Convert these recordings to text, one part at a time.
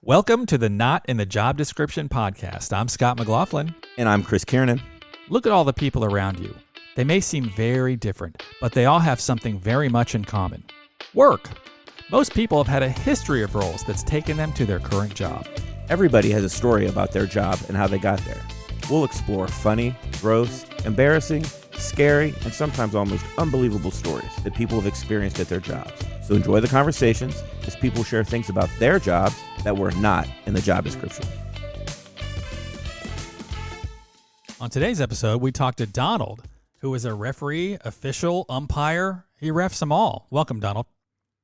Welcome to the Not in the Job Description podcast. I'm Scott McLaughlin. And I'm Chris Kiernan. Look at all the people around you. They may seem very different, but they all have something very much in common. Work. Most people have had a history of roles that's taken them to their current job. Everybody has a story about their job and how they got there. We'll explore funny, gross, embarrassing, scary, and sometimes almost unbelievable stories that people have experienced at their jobs. So enjoy the conversations as people share things about their jobs that were not in the job description. On today's episode, we talked to Donald, who is a referee, official, umpire. He refs them all. Welcome, Donald.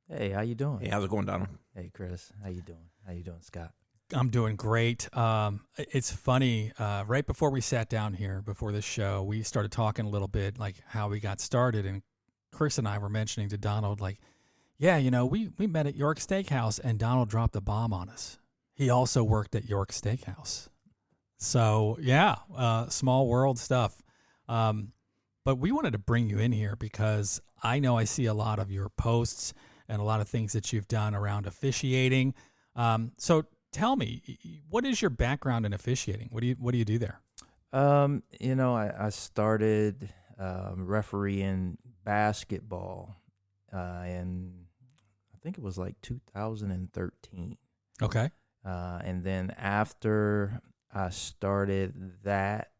Hey, how you doing? Hey, how's it going, Donald? Hey, Chris. How you doing? How you doing, Scott? I'm doing great. It's funny. Right before we sat down here, before this show, we started talking a little bit like how we got started. And Chris and I were mentioning to Donald, like, yeah, you know, we met at York Steakhouse and Donald dropped a bomb on us. He also worked at York Steakhouse. So, yeah, small world stuff. But we wanted to bring you in here because I know I see a lot of your posts and a lot of things that you've done around officiating. So tell me, what is your background in officiating? What do you do there? I started refereeing basketball in, I think it was like 2013. Okay. And then after I started that,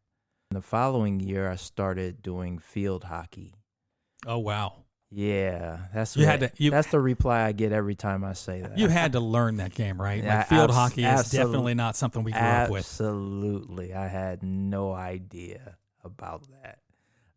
the following year I started doing field hockey. Oh, wow. Yeah, that's the reply I get every time I say that. You had to learn that game, right? Yeah, Like field hockey is definitely not something we grew up with. Absolutely. I had no idea about that.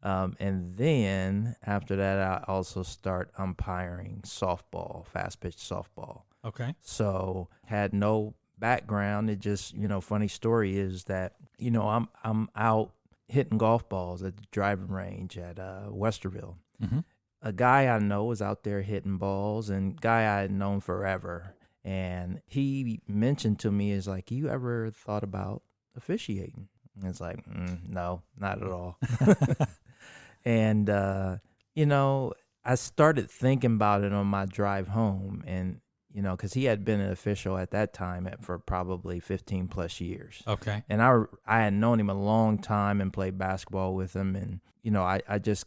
And then after that, I also start umpiring softball, fast pitch softball. Okay. So had no background. It just, funny story is that, I'm out hitting golf balls at the driving range at Westerville. Mm-hmm. A guy I know was out there hitting balls, and guy I had known forever. And he mentioned to me, is like, you ever thought about officiating? And it's like, no, not at all. And, I started thinking about it on my drive home, and, because he had been an official at that time for probably 15 plus years. Okay. And I had known him a long time and played basketball with him. And, I just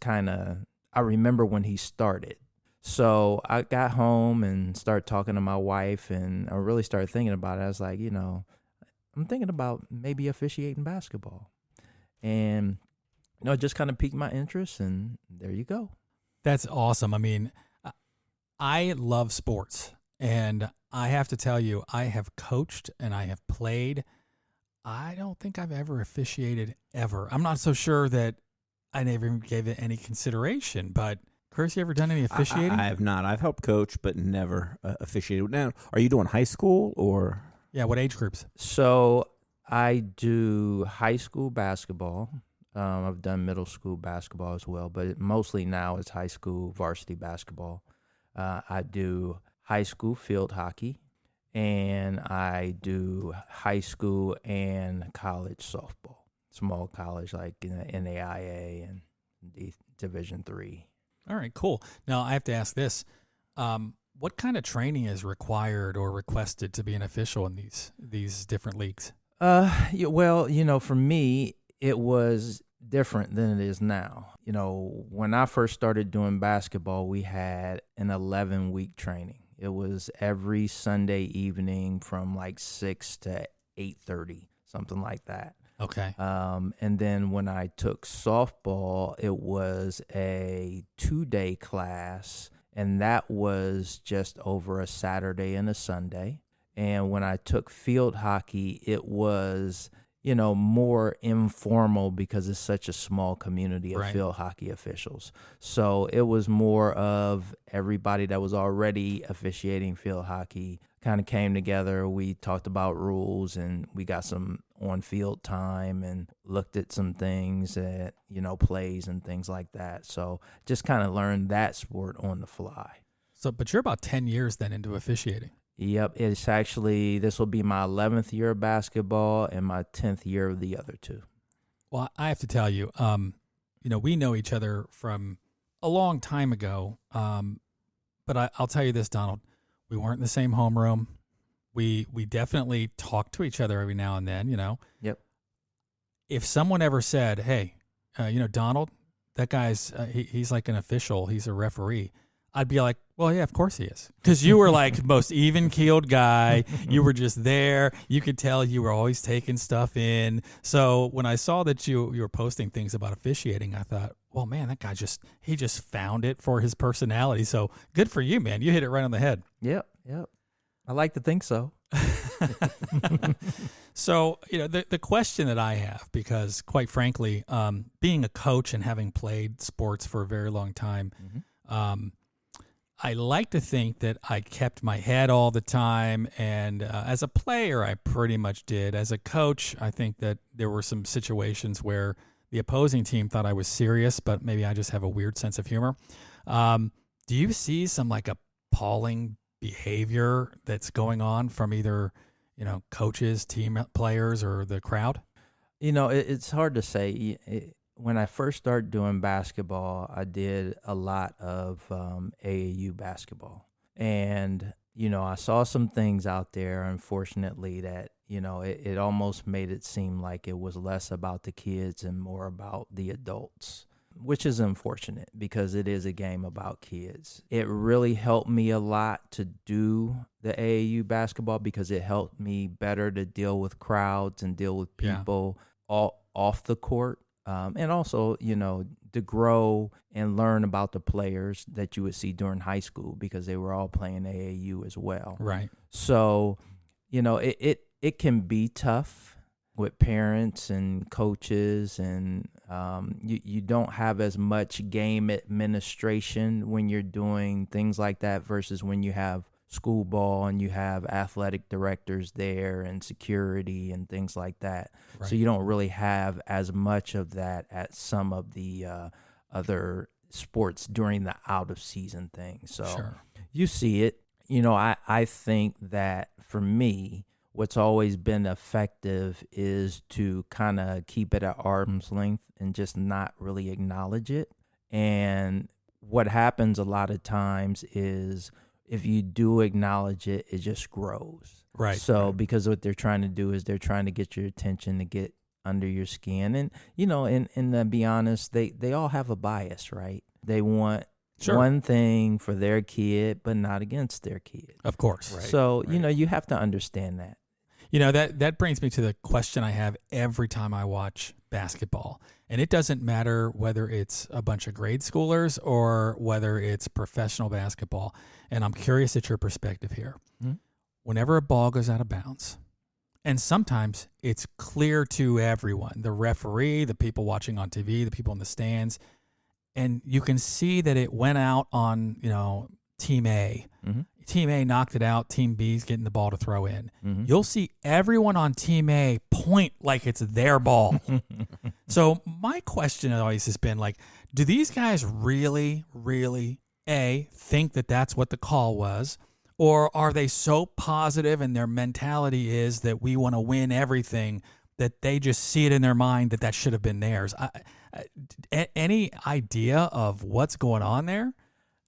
I remember when he started. So I got home and started talking to my wife, and I really started thinking about it. I was like, I'm thinking about maybe officiating basketball. And, it just kind of piqued my interest, and there you go. That's awesome. I mean, I love sports, and I have to tell you, I have coached and I have played. I don't think I've ever officiated ever. I'm not so sure that I never even gave it any consideration, but Chris, you ever done any officiating? I have not. I've helped coach, but never officiated. Now, are you doing high school or? Yeah, what age groups? So I do high school basketball. I've done middle school basketball as well, but mostly now it's high school varsity basketball. I do high school field hockey, and I do high school and college softball. Small college like in the NAIA and Division III. All right, cool. Now I have to ask this: what kind of training is required or requested to be an official in these different leagues? Well, for me, it was different than it is now. When I first started doing basketball, we had an 11-week training. It was every Sunday evening from like 6 to 8:30, something like that. Okay. And then when I took softball, it was a 2-day class, and that was just over a Saturday and a Sunday. And when I took field hockey, it was, more informal because it's such a small community of field hockey officials. So it was more of everybody that was already officiating field hockey kind of came together. We talked about rules, and we got some on-field time and looked at some things at, plays and things like that. So just kind of learned that sport on the fly. So, but you're about 10 years then into officiating. Yep, this will be my 11th year of basketball and my 10th year of the other two. Well, I have to tell you, we know each other from a long time ago, but I'll tell you this, Donald, we weren't in the same homeroom. We definitely talk to each other every now and then, Yep. If someone ever said, hey, Donald, that guy's, he's like an official, he's a referee, I'd be like, well, yeah, of course he is. Because you were like most even-keeled guy. You were just there. You could tell you were always taking stuff in. So when I saw that you were posting things about officiating, I thought, well, man, that guy he just found it for his personality. So good for you, man. You hit it right on the head. Yep. I like to think so. So, the question that I have, because quite frankly, being a coach and having played sports for a very long time, I like to think that I kept my head all the time. And as a player, I pretty much did. As a coach, I think that there were some situations where the opposing team thought I was serious, but maybe I just have a weird sense of humor. Do you see some like appalling behavior that's going on from either, coaches, team players, or the crowd? It's hard to say. When I first started doing basketball, I did a lot of AAU basketball. And, I saw some things out there, unfortunately, that, it almost made it seem like it was less about the kids and more about the adults, which is unfortunate because it is a game about kids. It really helped me a lot to do the AAU basketball because it helped me better to deal with crowds and deal with people all off the court. And also, to grow and learn about the players that you would see during high school because they were all playing AAU as well. Right. So, it can be tough with parents and coaches, and you don't have as much game administration when you're doing things like that versus when you have school ball and you have athletic directors there and security and things like that. Right. So you don't really have as much of that at some of the other sports during the out of season thing. So sure. You see it. I think that for me, what's always been effective is to kind of keep it at arm's length and just not really acknowledge it. And what happens a lot of times is if you do acknowledge it, it just grows. Right. So because what they're trying to do is they're trying to get your attention to get under your skin. And, and to be honest, they all have a bias, right? They want one thing for their kid, but not against their kid. Of course. Right. So, you have to understand that. That brings me to the question I have every time I watch basketball. And it doesn't matter whether it's a bunch of grade schoolers or whether it's professional basketball. And I'm curious at your perspective here. Mm-hmm. Whenever a ball goes out of bounds, and sometimes it's clear to everyone, the referee, the people watching on TV, the people in the stands, and you can see that it went out on, Team A. Mm-hmm. Team A knocked it out. Team B's getting the ball to throw in. Mm-hmm. You'll see everyone on Team A point like it's their ball. So my question always has been like, do these guys really, really, A, think that that's what the call was? Or are they so positive and their mentality is that we want to win everything that they just see it in their mind that should have been theirs? Any idea of what's going on there?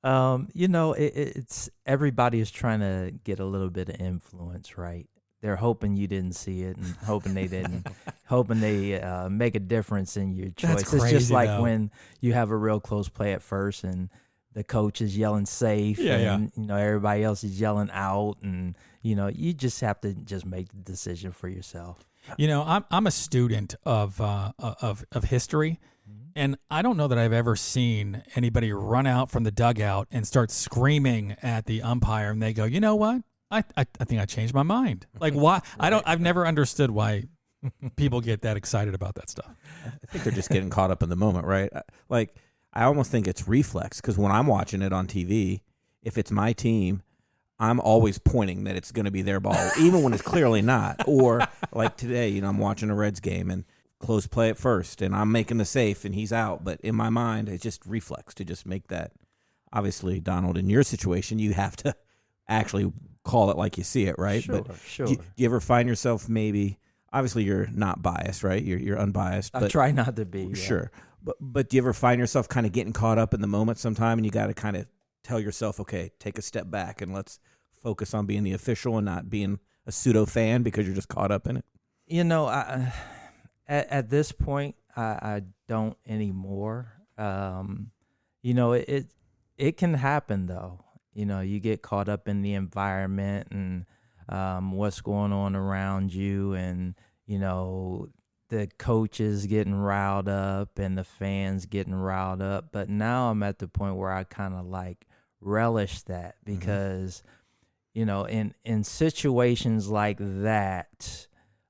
It's everybody is trying to get a little bit of influence, right? They're hoping you didn't see it and hoping they didn't, hoping they make a difference in your choice. That's crazy, it's just like though. when you have a real close play at first and the coach is yelling safe and everybody else is yelling out, and you just have to just make the decision for yourself. I'm a student of history. And I don't know that I've ever seen anybody run out from the dugout and start screaming at the umpire, and they go, "You know what? I think I changed my mind." Like, why? I've never understood why people get that excited about that stuff. I think they're just getting caught up in the moment, right? Like, I almost think it's reflex because when I'm watching it on TV, if it's my team, I'm always pointing that it's going to be their ball, even when it's clearly not. Or like today, I'm watching a Reds game and close play at first, and I'm making the safe, and he's out. But in my mind, it's just reflex to just make that. Obviously, Donald, in your situation, you have to actually call it like you see it, right? Sure, but sure. Do you ever find yourself maybe, obviously you're not biased, right? You're unbiased. I try not to be. Sure. But do you ever find yourself kind of getting caught up in the moment sometime, and you got to kind of tell yourself, okay, take a step back, and let's focus on being the official and not being a pseudo fan because you're just caught up in it? You know, at this point, I don't anymore. You know, it can happen though. You know, you get caught up in the environment and what's going on around you, and you know, the coaches getting riled up and the fans getting riled up. But now I'm at the point where I kind of like relish that, because you know, in situations like that,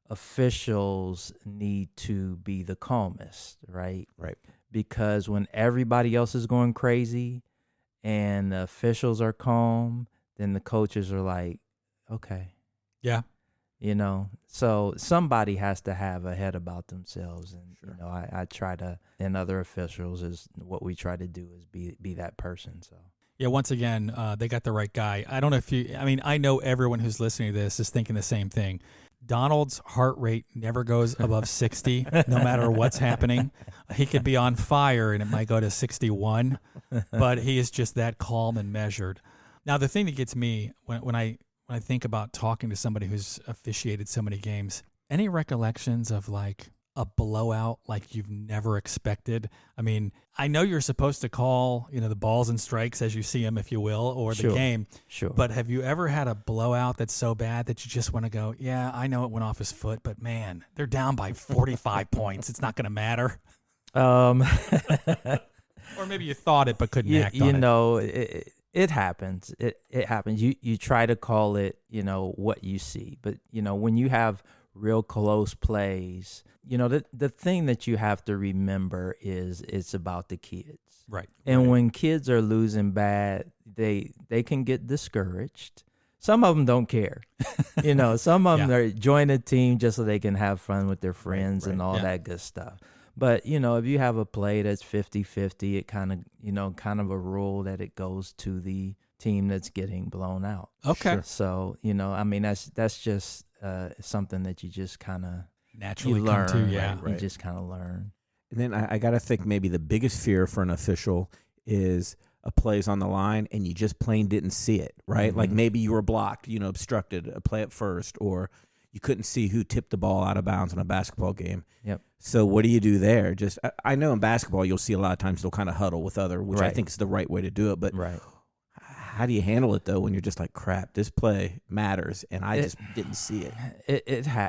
officials need to be the calmest, right? Right. Because when everybody else is going crazy and the officials are calm, then the coaches are like, okay. Yeah. You know, so somebody has to have a head about themselves. And, you know, I try to, and other officials, is what we try to do is be that person. So. Yeah, once again, they got the right guy. I don't know if you, I mean, I know everyone who's listening to this is thinking the same thing. Donald's heart rate never goes above 60, no matter what's happening. He could be on fire and it might go to 61, but he is just that calm and measured. Now, the thing that gets me when I think about talking to somebody who's officiated so many games, any recollections of like a blowout like you've never expected? I mean, I know you're supposed to call, you know, the balls and strikes as you see them, if you will, or the game. Sure. But have you ever had a blowout that's so bad that you just want to go, yeah, I know it went off his foot, but man, they're down by 45 points. It's not going to matter. Or maybe you thought it but couldn't act on it. You know, it happens. It happens. You try to call it, you know, what you see. But, you know, when you have real close plays, you know, the thing that you have to remember is it's about the kids. Right. And when kids are losing bad, they can get discouraged. Some of them don't care. You know, some of them are join a team just so they can have fun with their friends and all that good stuff. But, you know, if you have a play that's 50-50, it kind of, you know, kind of a rule that it goes to the team that's getting blown out. Okay. Sure. So, you know, I mean, that's just something that you just kind of naturally learn. Come to, yeah. Right? You just kind of learn. And then I got to think maybe the biggest fear for an official is a play's on the line and you just plain didn't see it, right? Like maybe you were blocked, you know, obstructed a play at first, or you couldn't see who tipped the ball out of bounds in a basketball game. Yep. So what do you do there? Just I know in basketball you'll see a lot of times they'll kind of huddle with other, which I think is the right way to do it. But how do you handle it though when you're just like, crap, this play matters and I just didn't see it?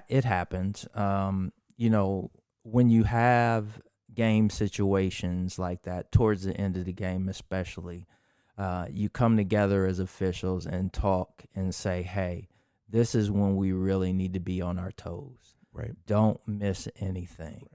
It happened. You know, when you have game situations like that towards the end of the game, especially, you come together as officials and talk and say, hey, this is when we really need to be on our toes. Right. Don't miss anything.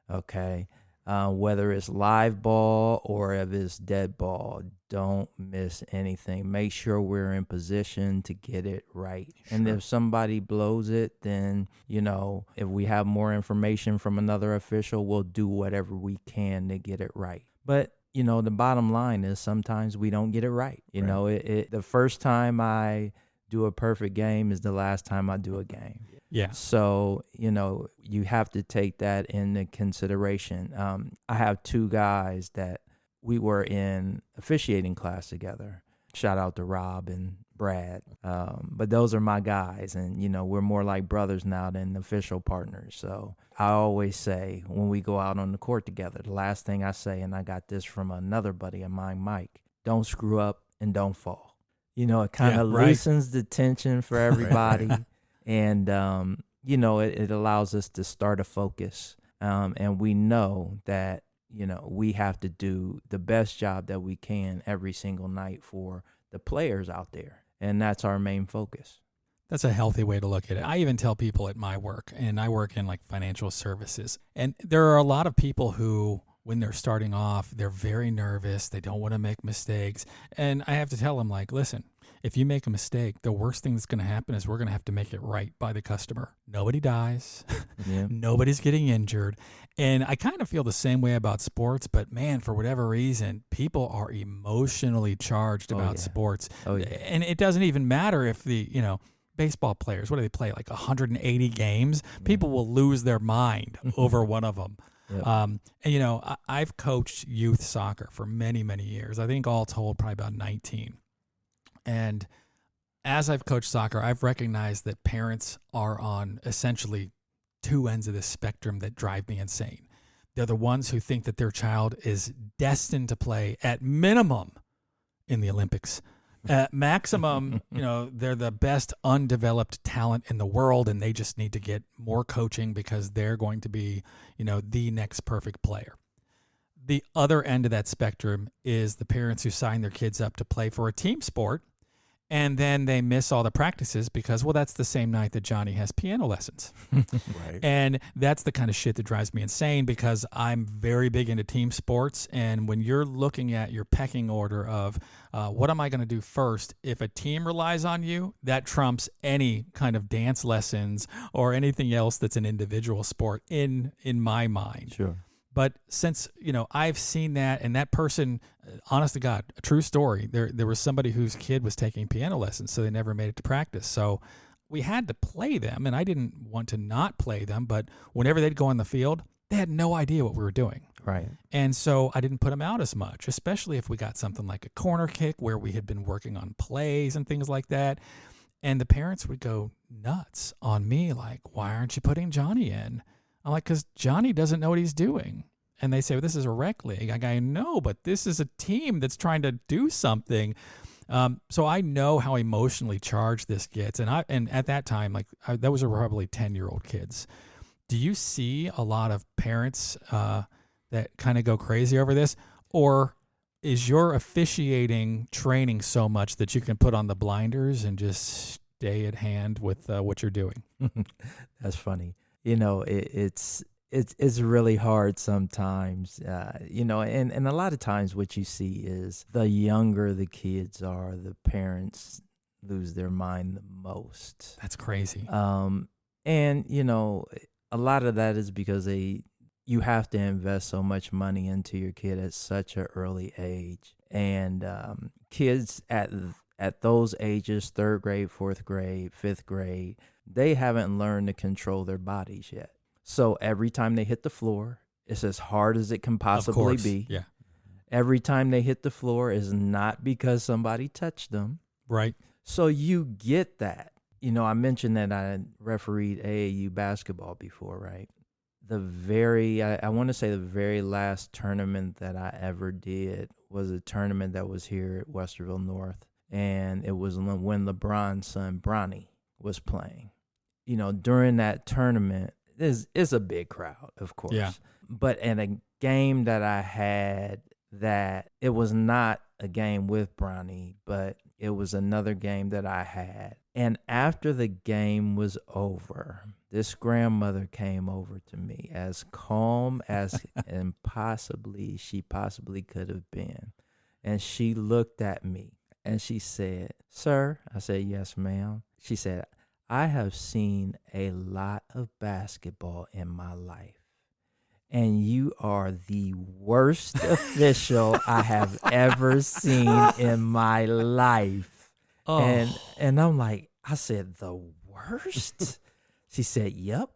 Right. Okay. Whether it's live ball or if it's dead ball, don't miss anything. Make sure we're in position to get it right. Sure. And if somebody blows it, then, you know, if we have more information from another official, we'll do whatever we can to get it right. But, you know, the bottom line is sometimes we don't get it right. You know, the first time I do a perfect game is the last time I do a game. Yeah. So, you know, you have to take that into consideration. I have two guys that we were in officiating class together. Shout out to Rob and Brad. But those are my guys. And, you know, we're more like brothers now than official partners. So I always say when we go out on the court together, the last thing I say, and I got this from another buddy of mine, Mike, don't screw up and don't fall. You know, it kind of loosens the tension for everybody. And, you know, it allows us to start a focus. And we know that, you know, we have to do the best job that we can every single night for the players out there. And that's our main focus. That's a healthy way to look at it. I even tell people at my work, and I work in like financial services, and there are a lot of people who, when they're starting off, they're very nervous. They don't want to make mistakes. And I have to tell them, like, listen, if you make a mistake, the worst thing that's going to happen is we're going to have to make it right by the customer. Nobody dies. Nobody's getting injured. And I kind of feel the same way about sports, but man, for whatever reason, people are emotionally charged about sports. And it doesn't even matter if the, you know, baseball players, what do they play? Like 180 games? People will lose their mind over one of them. And, you know, I've coached youth soccer for many, many years. I think all told, probably about 19. And as I've coached soccer, I've recognized that parents are on essentially two ends of this spectrum that drive me insane. They're the ones who think that their child is destined to play at minimum in the Olympics. At maximum, they're the best undeveloped talent in the world, and they just need to get more coaching because they're going to be, the next perfect player. The other end of that spectrum is the parents who sign their kids up to play for a team sport, and then they miss all the practices because, well, that's the same night that Johnny has piano lessons. Right. And that's the kind of shit that drives me insane because I'm very big into team sports. And when you're looking at your pecking order of what am I going to do first, if a team relies on you, that trumps any kind of dance lessons or anything else that's an individual sport in my mind. Sure. But since, I've seen that, and that person, honest to God, a true story, there was somebody whose kid was taking piano lessons, so they never made it to practice. So we had to play them, and I didn't want to not play them, but whenever they'd go on the field, they had no idea what we were doing. Right. And so I didn't put them out as much, especially if we got something like a corner kick where we had been working on plays and things like that. And the parents would go nuts on me, like, why aren't you putting Johnny in? I'm like, because Johnny doesn't know what he's doing. And they say, well, this is a rec league. I know, but this is a team that's trying to do something. So I know how emotionally charged this gets. And at that time, that was probably 10-year-old kids. Do you see a lot of parents that kind of go crazy over this? Or is your officiating training so much that you can put on the blinders and just stay at hand with what you're doing? That's funny. It's really hard sometimes, and a lot of times what you see is the younger the kids are, the parents lose their mind the most. That's crazy. And, a lot of that is because you have to invest so much money into your kid at such an early age. And kids at those ages, 3rd grade, 4th grade, 5th grade, they haven't learned to control their bodies yet. So every time they hit the floor, it's as hard as it can possibly be. Yeah. Every time they hit the floor is not because somebody touched them. Right. So you get that. I mentioned that I refereed AAU basketball before, right? I want to say the very last tournament that I ever did was a tournament that was here at Westerville North. And it was when LeBron's son, Bronny, was playing. During that tournament, it's a big crowd, of course. Yeah. But in a game that I had that it was not a game with Bronny, but it was another game that I had. And after the game was over, this grandmother came over to me as calm as she possibly could have been. And she looked at me and she said, "Sir?" I said, "Yes, ma'am." She said, "I have seen a lot of basketball in my life, and you are the worst official I have ever seen in my life." Oh. And I'm like, I said, "The worst?" She said, "Yep,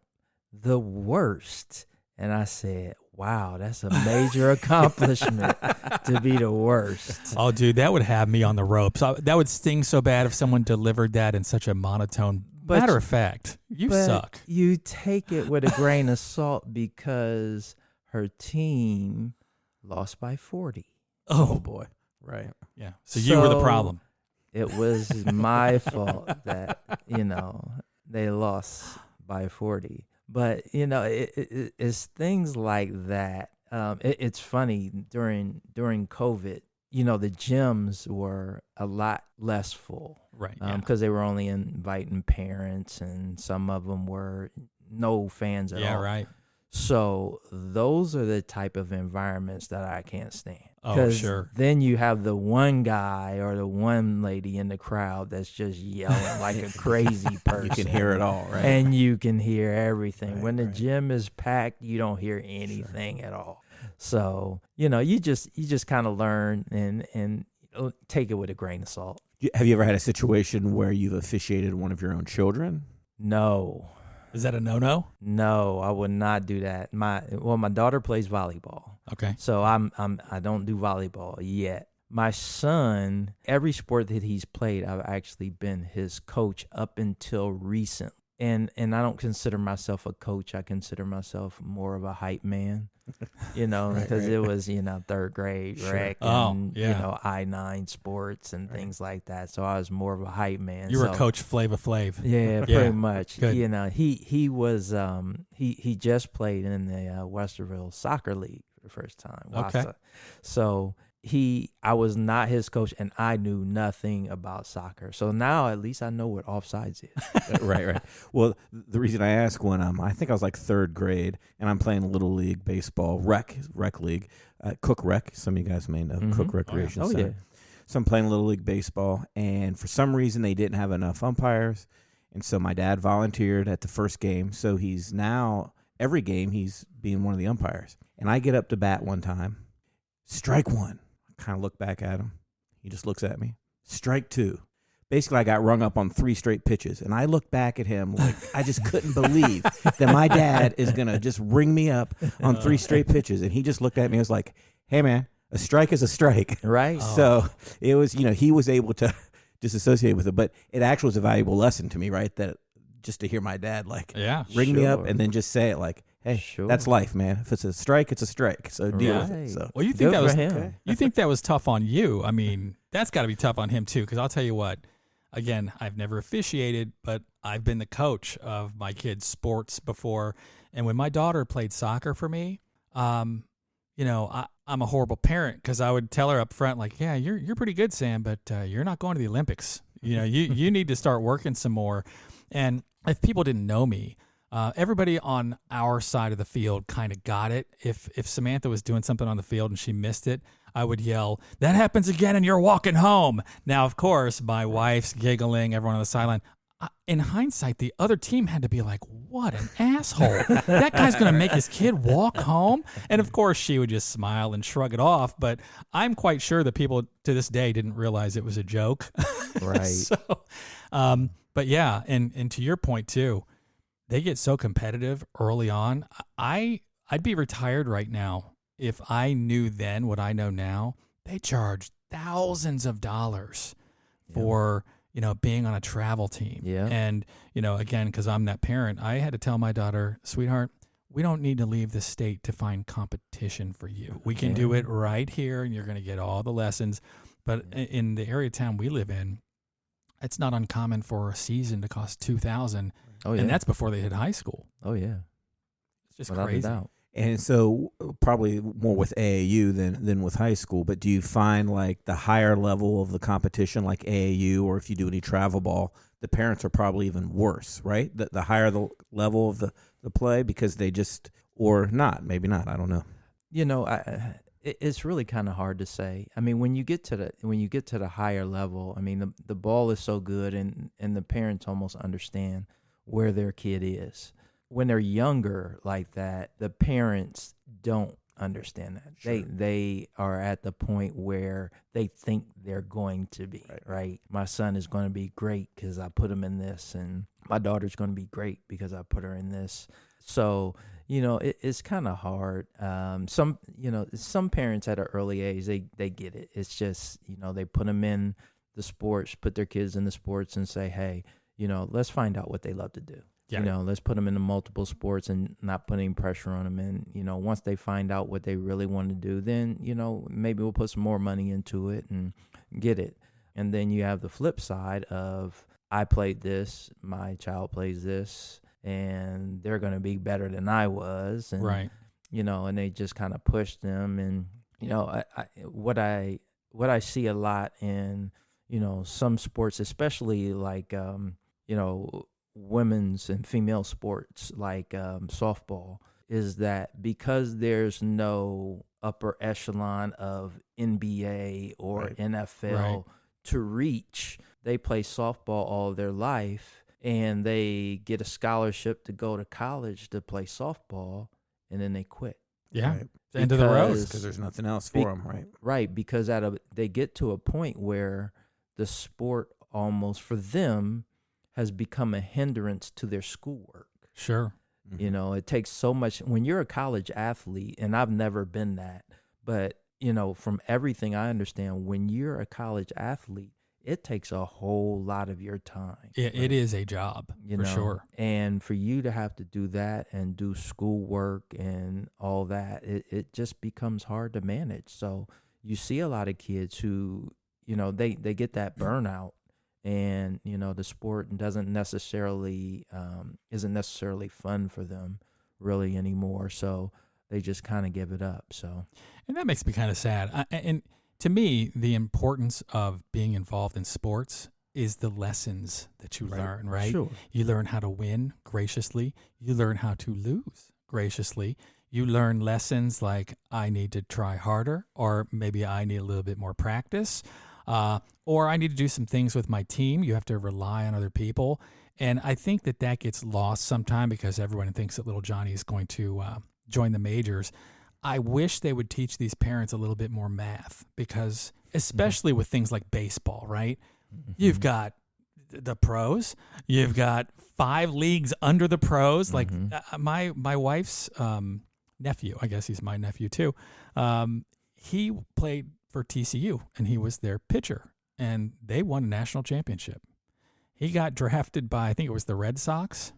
the worst." And I said, "Wow, that's a major accomplishment to be the worst." Oh, dude, that would have me on the ropes. That would sting so bad if someone delivered that in such a monotone. Matter of fact, you suck. You take it with a grain of salt because her team lost by 40. Oh boy. Right. Yeah. So you were the problem. It was my fault that, they lost by 40. But, it's things like that. It's funny, during COVID, the gyms were a lot less full. Right. Because they were only inviting parents, and some of them were no fans at all. Yeah, right. So those are the type of environments that I can't stand. Oh, sure. Then you have the one guy or the one lady in the crowd that's just yelling like a crazy person. You can hear it all, right? And you can hear everything. Right, when the right. gym is packed, you don't hear anything at all. So, you just kind of learn and take it with a grain of salt. Have you ever had a situation where you've officiated one of your own children? No. Is that a no-no? No, I would not do that. My daughter plays volleyball. Okay. So I don't do volleyball yet. My son, every sport that he's played, I've actually been his coach up until recent. And I don't consider myself a coach. I consider myself more of a hype man, because it was, third grade rec and, I-9 sports and things like that. So I was more of a hype man. You were Coach Flava Flav. Yeah, pretty much. Good. He was he just played in the Westerville Soccer League for the first time. Okay. WASA. So I was not his coach, and I knew nothing about soccer. So now at least I know what offsides is. Right. Well, the reason I ask, when I think I was like third grade, and I'm playing Little League baseball, rec league, Cook Rec. Some of you guys may know Cook Recreation Center. Yeah. So I'm playing Little League baseball, and for some reason they didn't have enough umpires, and so my dad volunteered at the first game. So he's now every game he's being one of the umpires, and I get up to bat one time, strike one. Kind of look back at him. He just looks at me. Strike two. Basically, I got rung up on 3 straight pitches, and I looked back at him like I just couldn't believe that my dad is going to just ring me up on 3 straight pitches. And he just looked at me and was like, hey, man, a strike is a strike. Right. So it was, he was able to disassociate with it, but it actually was a valuable lesson to me, right? That just to hear my dad ring me up and then just say it like, hey, that's life, man. If it's a strike, it's a strike. So deal with it. So. Well, you think you think that was tough on you? I mean, that's got to be tough on him too. Because I'll tell you what. Again, I've never officiated, but I've been the coach of my kids' sports before. And when my daughter played soccer for me, I'm a horrible parent because I would tell her up front, like, yeah, you're pretty good, Sam, but you're not going to the Olympics. You need to start working some more. And if people didn't know me, everybody on our side of the field kind of got it. If Samantha was doing something on the field and she missed it, I would yell, that happens again and you're walking home. Now, of course, my wife's giggling, everyone on the sideline. In hindsight, the other team had to be like, what an asshole. That guy's going to make his kid walk home? And, of course, she would just smile and shrug it off. But I'm quite sure that people to this day didn't realize it was a joke. Right. So, but, yeah, and to your point, too, they get so competitive early on. I'd be retired right now if I knew then what I know now. They charge thousands of dollars for being on a travel team. Yeah. And again, because I'm that parent, I had to tell my daughter, sweetheart, we don't need to leave the state to find competition for you. We can do it right here, and you're going to get all the lessons. But in the area of town we live in, it's not uncommon for a season to cost $2,000. Oh, yeah. And that's before they hit high school. Oh, yeah. It's just Without a crazy. doubt. And so probably more with AAU than with high school, but do you find like the higher level of the competition like AAU, or if you do any travel ball, the parents are probably even worse, right? The higher the level of the play, because they just, or not, maybe not, I don't know. It's really kind of hard to say. I mean, when you get to the higher level, I mean, the ball is so good, and the parents almost understand where their kid is. When they're younger like that, the parents don't understand that. Sure. They are at the point where they think they're going to be, right? My son is going to be great because I put him in this, and my daughter's going to be great because I put her in this. So, it's kind of hard. Some parents at an early age, they get it. It's just, they put them in the sports, put their kids in the sports and say, hey, let's find out what they love to do. Yeah. Let's put them into multiple sports and not putting pressure on them. And, once they find out what they really want to do, then, maybe we'll put some more money into it and get it. And then you have the flip side of, I played this, my child plays this, and they're going to be better than I was. And, right. And they just kind of push them. And, what I see a lot in, some sports, especially like, women's and female sports like softball, is that because there's no upper echelon of NBA or NFL to reach, they play softball all their life, and they get a scholarship to go to college to play softball, and then they quit. Yeah, end of the road, because there's nothing else for them, right? Right, because they get to a point where the sport almost for them has become a hindrance to their schoolwork. Sure. Mm-hmm. It takes so much when you're a college athlete, and I've never been that, but from everything I understand, when you're a college athlete, it takes a whole lot of your time. It is a job, for sure. And for you to have to do that and do schoolwork and all that, it just becomes hard to manage. So you see a lot of kids who, they get that burnout, and, the sport isn't necessarily fun for them really anymore. So they just kind of give it up. So, and that makes me kind of sad. And to me, the importance of being involved in sports is the lessons that you learn, right? Sure. You learn how to win graciously. You learn how to lose graciously. You learn lessons like, I need to try harder, or maybe I need a little bit more practice, or I need to do some things with my team. You have to rely on other people. And I think that gets lost sometime because everyone thinks that little Johnny is going to join the majors. I wish they would teach these parents a little bit more math, because especially with things like baseball, right? You've got the pros, you've got 5 leagues under the pros. Like my wife's nephew, I guess he's my nephew too. He played for TCU and he was their pitcher, and they won a national championship. He got drafted by, I think it was the Red Sox.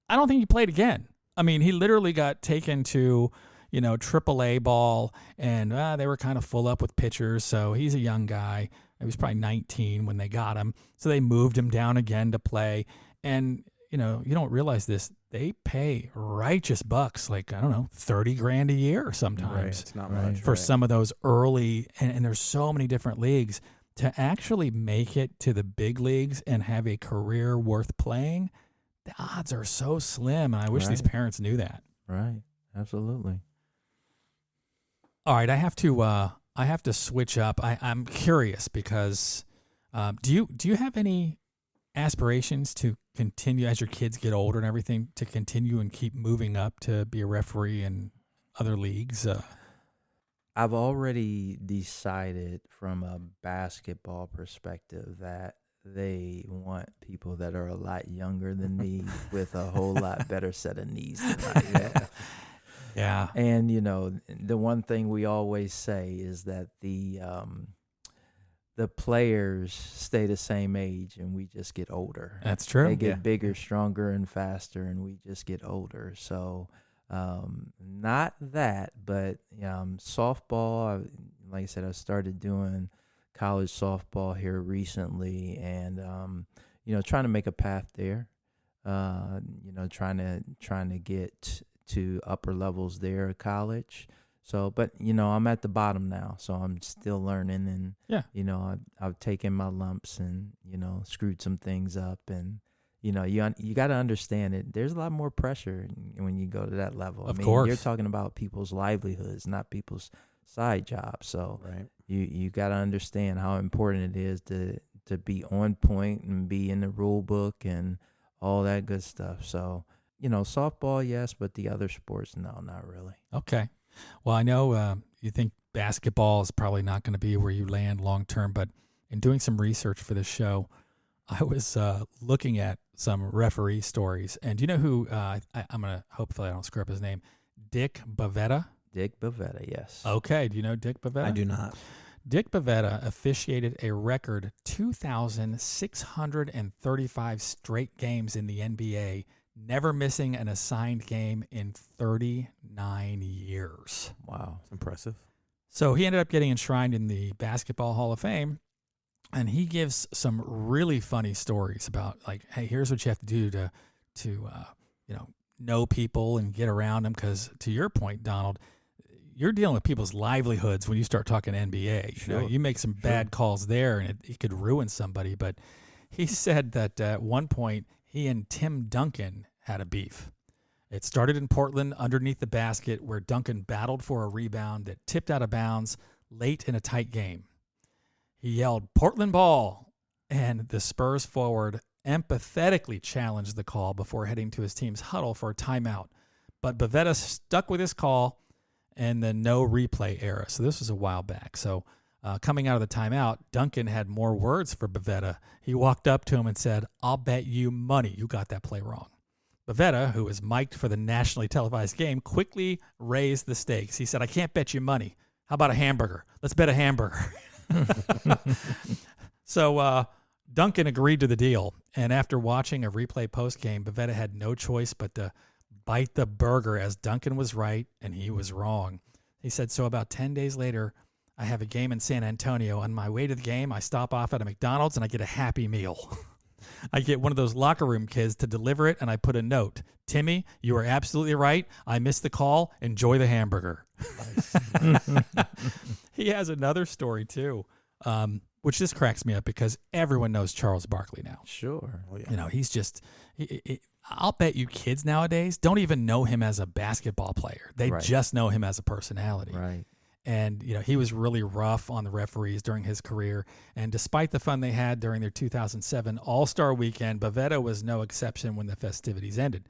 I don't think he played again. I mean, he literally got taken to, AAA ball, and they were kind of full up with pitchers. So he's a young guy. He was probably 19 when they got him. So they moved him down again to play. And, you don't realize this. They pay righteous bucks, like, I don't know, $30,000 a year sometimes. Right. It's not much. For some of those early, and there's so many different leagues. To actually make it to the big leagues and have a career worth playing, the odds are so slim. And I wish these parents knew that. Right. Absolutely. All right, I have to switch up. I'm curious because do you have any aspirations to continue as your kids get older and everything, to continue and keep moving up to be a referee in other leagues? I've already decided from a basketball perspective that they want people that are a lot younger than me with a whole lot better set of knees than I have. Yeah. And, the one thing we always say is that the players stay the same age and we just get older. That's true. They get bigger, stronger, and faster, and we just get older. So not that, but softball, like I said, I started doing college softball here recently, and, trying to make a path there, trying to get to upper levels there at college. So, but, I'm at the bottom now, so I'm still learning, and, I've taken my lumps and, screwed some things up, and, you got to understand it. There's a lot more pressure when you go to that level. Of course. You're talking about people's livelihoods, not people's side jobs. So you got to understand how important it is to be on point and be in the rule book and all that good stuff. So, softball, yes, but the other sports, no, not really. Okay. Well, I know you think basketball is probably not going to be where you land long term, but in doing some research for this show, I was looking at some referee stories. And do you know who, I'm going to, hopefully I don't screw up his name, Dick Bavetta? Dick Bavetta, yes. Okay. Do you know Dick Bavetta? I do not. Dick Bavetta officiated a record 2,635 straight games in the NBA, never missing an assigned game in 39 years. Wow. That's impressive. So he ended up getting enshrined in the Basketball Hall of Fame, and he gives some really funny stories about, like, hey, here's what you have to do to know people and get around them, because to your point, Donald, you're dealing with people's livelihoods when you start talking NBA. Sure. You make some bad calls there, and it could ruin somebody. But he said that at one point he and Tim Duncan had a beef. It started in Portland underneath the basket, where Duncan battled for a rebound that tipped out of bounds late in a tight game. He yelled, "Portland ball," and the Spurs forward empathetically challenged the call before heading to his team's huddle for a timeout. But Bavetta stuck with his call and the no replay era. So this was a while back. So coming out of the timeout, Duncan had more words for Bavetta. He walked up to him and said, "I'll bet you money you got that play wrong." Bavetta, who was mic'd for the nationally televised game, quickly raised the stakes. He said, "I can't bet you money, How about a hamburger? Let's bet a hamburger. So Duncan agreed to the deal, and after watching a replay postgame, Bavetta had no choice but to bite the burger, as Duncan was right and he was wrong. He said, so about 10 days later, I have a game in San Antonio. On my way to the game, I stop off at a McDonald's and I get a Happy Meal. I get one of those locker room kids to deliver it, and I put a note. Timmy, you are absolutely right. I missed the call. Enjoy the hamburger. He has another story, too, which just cracks me up because everyone knows Charles Barkley now. Sure. Oh, yeah. You know, he's just I'll bet you kids nowadays don't even know him as a basketball player. They Right. just know him as a personality. Right. And, you know, he was really rough on the referees during his career. And despite the fun they had during their 2007 All-Star Weekend, Bavetta was no exception when the festivities ended.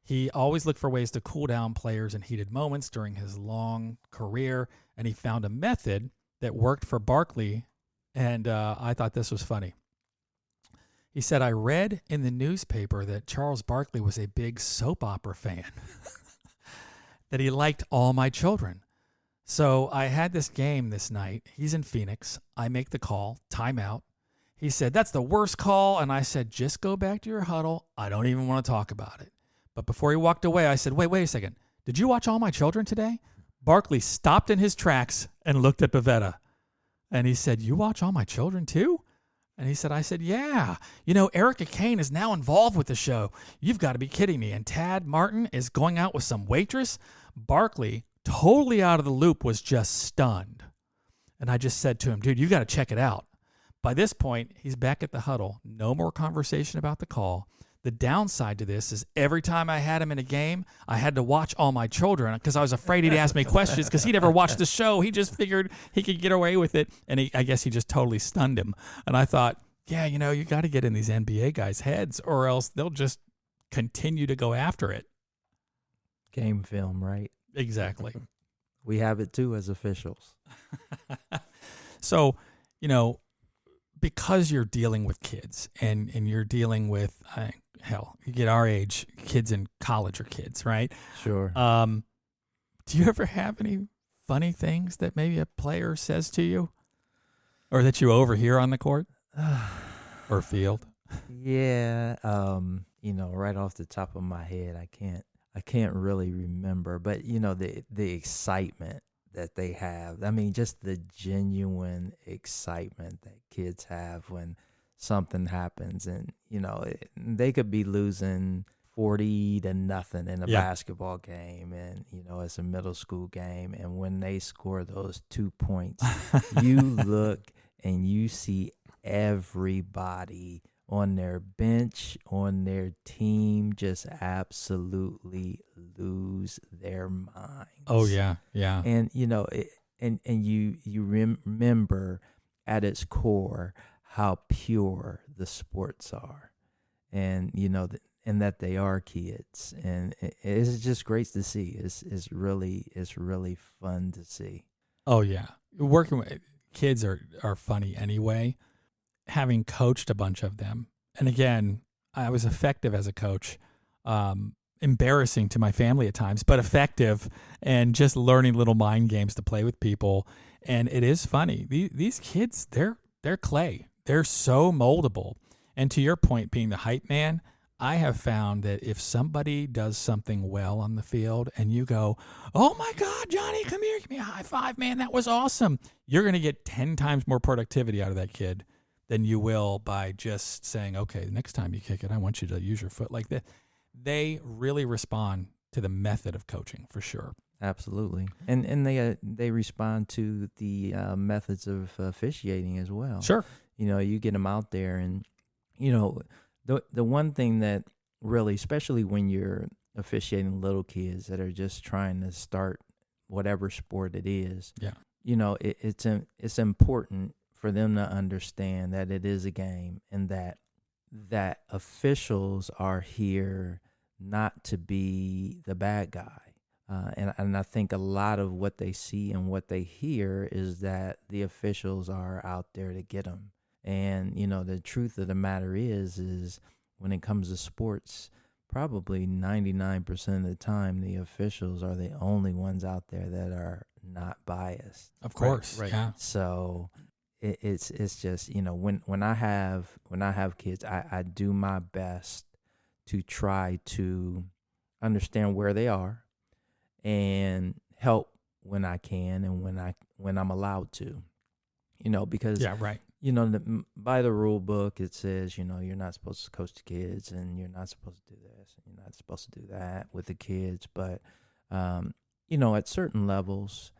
He always looked for ways to cool down players in heated moments during his long career, and he found a method that worked for Barkley, and I thought this was funny. He said, I read in the newspaper that Charles Barkley was a big soap opera fan, that he liked All My Children. So I had this game this night. He's in Phoenix. I make the call, timeout. He said, that's the worst call. And I said, just go back to your huddle. I don't even want to talk about it. But before he walked away, I said, wait a second. Did you watch All My Children today? Barkley stopped in his tracks and looked at Bavetta. And he said, you watch All My Children too? And he said, I said, yeah. You know, Erica Kane is now involved with the show. You've got to be kidding me. And Tad Martin is going out with some waitress. Barkley, totally out of the loop, was just stunned. And I just said to him, dude, you got to check it out. By this point, he's back at the huddle. No more conversation about the call. The downside to this is every time I had him in a game, I had to watch All My Children because I was afraid he'd ask me questions because he never watched the show. He just figured he could get away with it. And I guess he just totally stunned him. And I thought, yeah, you know, you got to get in these NBA guys' heads or else they'll just continue to go after it. Game film, right? Exactly. We have it too as officials. So, you know, because you're dealing with kids and you're dealing with, hell, you get our age, kids in college are kids, right? Sure. Do you ever have any funny things that maybe a player says to you or that you overhear on the court or field? Yeah. You know, right off the top of my head, I can't really remember, but you know, the excitement that they have. I mean, just the genuine excitement that kids have when something happens, and you know, they could be losing 40-0 in a basketball game, and you know, it's a middle school game, and when they score those 2 points, you look and you see everybody on their bench, on their team, just absolutely lose their minds. Oh yeah, yeah. And you know, and you remember at its core how pure the sports are, and you know, and that they are kids, and it's just great to see. It's really fun to see. Oh yeah, working with kids are funny anyway. Having coached a bunch of them, and again, I was effective as a coach. Embarrassing to my family at times, but effective, and just learning little mind games to play with people. And it is funny. These kids, they're clay. They're so moldable. And to your point, being the hype man, I have found that if somebody does something well on the field and you go, oh my God, Johnny, come here, give me a high five, man, that was awesome. You're going to get 10 times more productivity out of that kid than you will by just saying, okay, the next time you kick it, I want you to use your foot like that. They really respond to the method of coaching for sure. Absolutely, and they respond to the methods of officiating as well. Sure, you know, you get them out there, and you know, the one thing that really, especially when you're officiating little kids that are just trying to start whatever sport it is, yeah, you know, it's important for them to understand that it is a game, and that officials are here not to be the bad guy. And I think a lot of what they see and what they hear is that the officials are out there to get them. And, you know, the truth of the matter is when it comes to sports, probably 99% of the time, the officials are the only ones out there that are not biased. Of course. right. Yeah. So it's just, when I have kids, I do my best to try to understand where they are and help when I can and when I'm allowed to. Because Yeah. Right. by the rule book, it says, you're not supposed to coach the kids and you're not supposed to do this and you're not supposed to do that with the kids. But, at certain levels,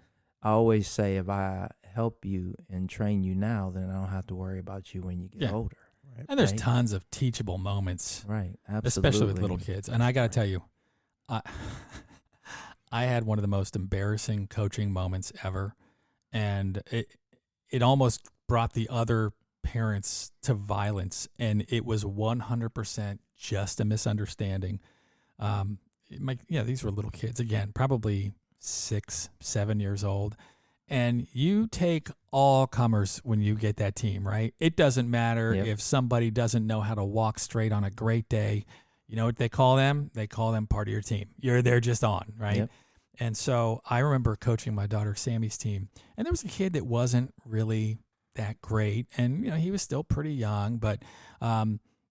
I always say if I help you and train you now, then I don't have to worry about you when you get Yeah. older. Right. And there's Right. tons of teachable moments, Right. Absolutely. especially with little kids. And I got to Right. tell you, I, I had one of the most embarrassing coaching moments ever. And it almost brought the other parents to violence. And it was 100% just a misunderstanding. These were little kids, again, probably 6, 7 years old. And you take all comers when you get that team, right? It doesn't matter Yep. if somebody doesn't know how to walk straight on a great day. You know what they call them? They call them part of your team. They're just on, right? Yep. And so I remember coaching my daughter Sammy's team, and there was a kid that wasn't really that great, and he was still pretty young, but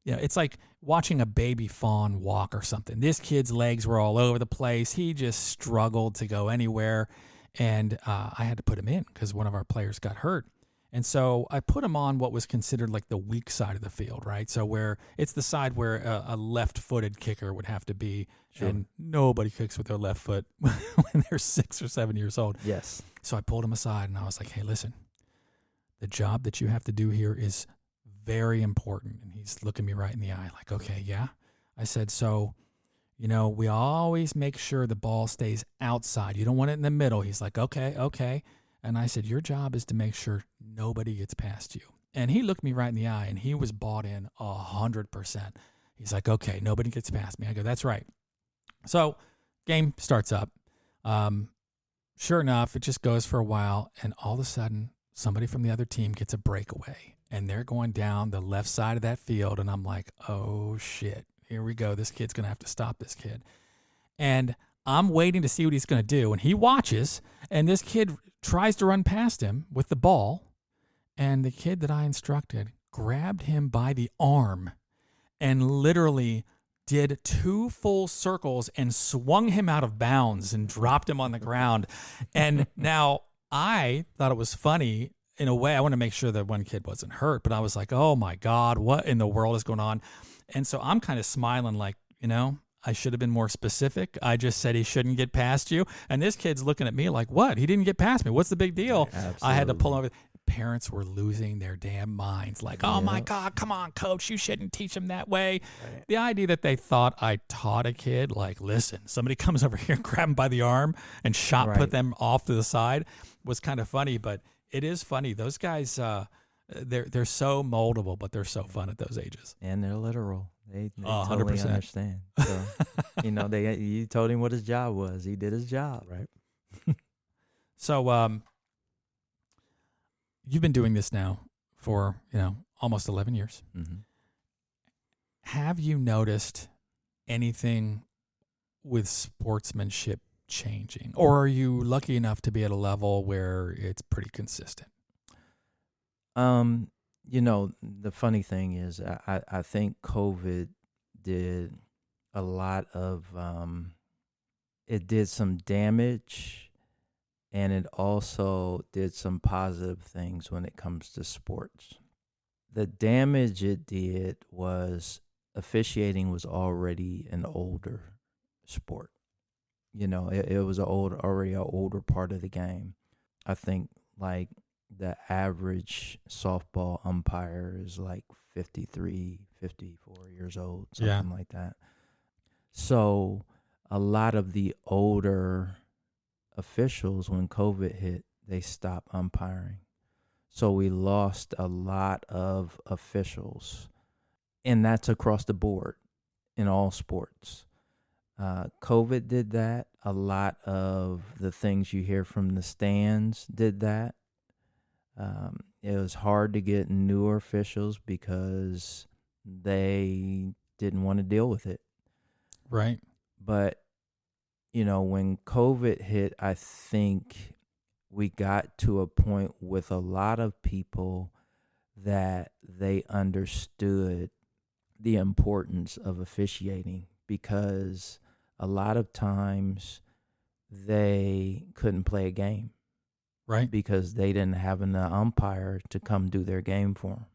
it's like watching a baby fawn walk or something. This kid's legs were all over the place. He just struggled to go anywhere, and I had to put him in because one of our players got hurt. And so I put him on what was considered like the weak side of the field, right? So where it's the side where a left-footed kicker would have to be, Sure. and nobody kicks with their left foot when they're 6 or 7 years old. Yes. So I pulled him aside and I was like, hey, listen, the job that you have to do here is very important. And he's looking me right in the eye like, okay, yeah. I said, so, we always make sure the ball stays outside. You don't want it in the middle. He's like, okay. And I said, your job is to make sure nobody gets past you. And he looked me right in the eye and he was bought in 100%. He's like, okay, nobody gets past me. I go, that's right. So game starts up. Sure enough, it just goes for a while. And all of a sudden, somebody from the other team gets a breakaway. And they're going down the left side of that field. And I'm like, oh, shit. Here we go. This kid's going to have to stop this kid. And I'm waiting to see what he's going to do. And he watches. And this kid tries to run past him with the ball. And the kid that I instructed grabbed him by the arm and literally did 2 full circles and swung him out of bounds and dropped him on the ground. And now I thought it was funny in a way. I want to make sure that one kid wasn't hurt, but I was like, oh my God, what in the world is going on? And so I'm kind of smiling like, I should have been more specific. I just said he shouldn't get past you. And this kid's looking at me like, what? He didn't get past me. What's the big deal? Right, I had to pull absolutely. over. Parents were losing their damn minds. Like, oh my Yep. God, come on, coach. You shouldn't teach him that way. Right. The idea that they thought I taught a kid, like, listen, somebody comes over here and grab him by the arm and put Right. them off to the side was kind of funny. But it is funny. Those guys, they're so moldable, but they're so fun at those ages. And they're literal. They 100%. totally understand. So, you told him what his job was. He did his job. Right. So, you've been doing this now for, almost 11 years. Mm-hmm. Have you noticed anything with sportsmanship changing? Or are you lucky enough to be at a level where it's pretty consistent? The funny thing is, I think COVID did a lot of, it did some damage, and it also did some positive things when it comes to sports. The damage it did was officiating was already an older sport. It was already an older part of the game. I think like the average softball umpire is like 53, 54 years old, something like that. So a lot of the older officials, when COVID hit, they stopped umpiring. So we lost a lot of officials, and that's across the board in all sports. COVID did that. A lot of the things you hear from the stands did that. It was hard to get newer officials because they didn't want to deal with it. Right. But, when COVID hit, I think we got to a point with a lot of people that they understood the importance of officiating, because a lot of times they couldn't play a game Right. because they didn't have an umpire to come do their game for them.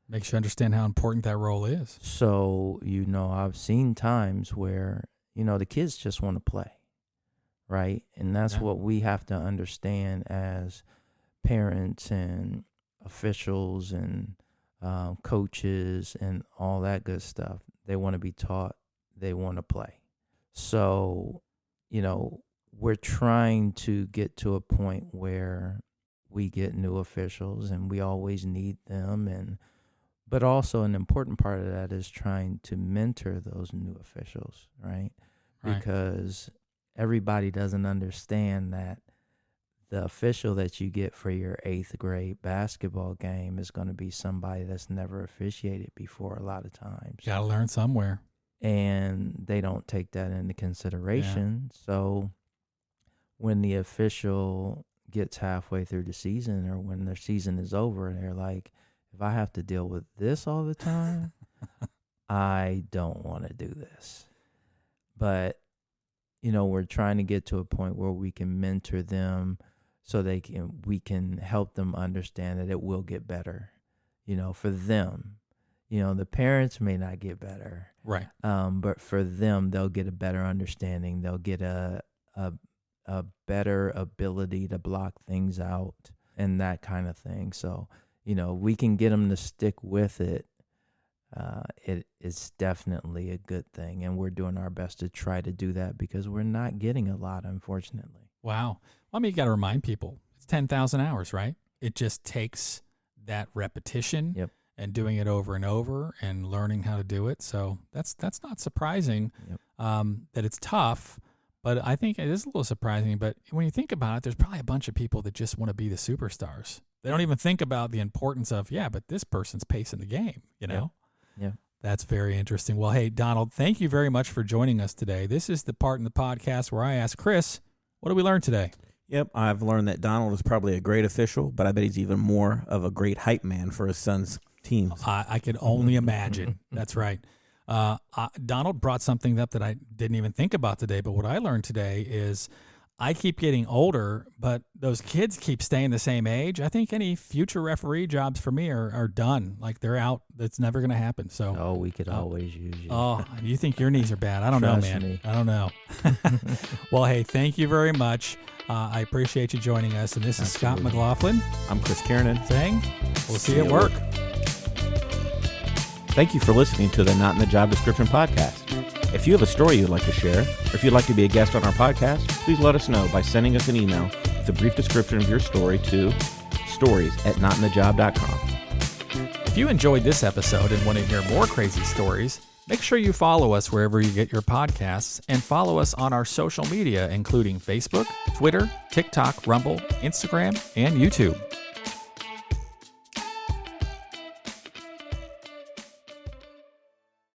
Makes you understand how important that role is. So, I've seen times where, the kids just want to play, right? And that's Yeah. what we have to understand as parents and officials and coaches and all that good stuff. They want to be taught, they want to play. So, we're trying to get to a point where we get new officials, and we always need them. But also an important part of that is trying to mentor those new officials, right? Right. Because everybody doesn't understand that the official that you get for your 8th grade basketball game is going to be somebody that's never officiated before a lot of times. You got to learn somewhere. And they don't take that into consideration. Yeah. So when the official gets halfway through the season, or when their season is over, they're like, if I have to deal with this all the time, I don't want to do this. But, we're trying to get to a point where we can mentor them so we can help them understand that it will get better, for them. The parents may not get better. Right. But for them, they'll get a better understanding. They'll get a better ability to block things out and that kind of thing. So, we can get them to stick with it. It is definitely a good thing, and we're doing our best to try to do that because we're not getting a lot, unfortunately. Wow. Well, you got to remind people, it's 10,000 hours, right? It just takes that repetition. Yep. And doing it over and over and learning how to do it. So that's not surprising. Yep. That it's tough, but I think it is a little surprising. But when you think about it, there's probably a bunch of people that just want to be the superstars. They don't even think about the importance of, but this person's pacing the game, Yeah. That's very interesting. Well, hey, Donald, thank you very much for joining us today. This is the part in the podcast where I ask Chris, what did we learn today? Yep, I've learned that Donald is probably a great official, but I bet he's even more of a great hype man for his son's teams. I could only imagine. That's right. Donald brought something up that I didn't even think about today, but what I learned today is I keep getting older, but those kids keep staying the same age. I think any future referee jobs for me are done. Like they're out. That's never going to happen. So we could always use you. Oh, you think your knees are bad? I don't know, man. Me. I don't know. Well, hey, thank you very much. I appreciate you joining us. And this is Scott McLaughlin. I'm Chris Kiernan. Saying we'll see you at work. Thank you for listening to the Not in the Job Description podcast. If you have a story you'd like to share, or if you'd like to be a guest on our podcast, please let us know by sending us an email with a brief description of your story to stories@notinthejob.com. If you enjoyed this episode and want to hear more crazy stories, make sure you follow us wherever you get your podcasts and follow us on our social media, including Facebook, Twitter, TikTok, Rumble, Instagram, and YouTube.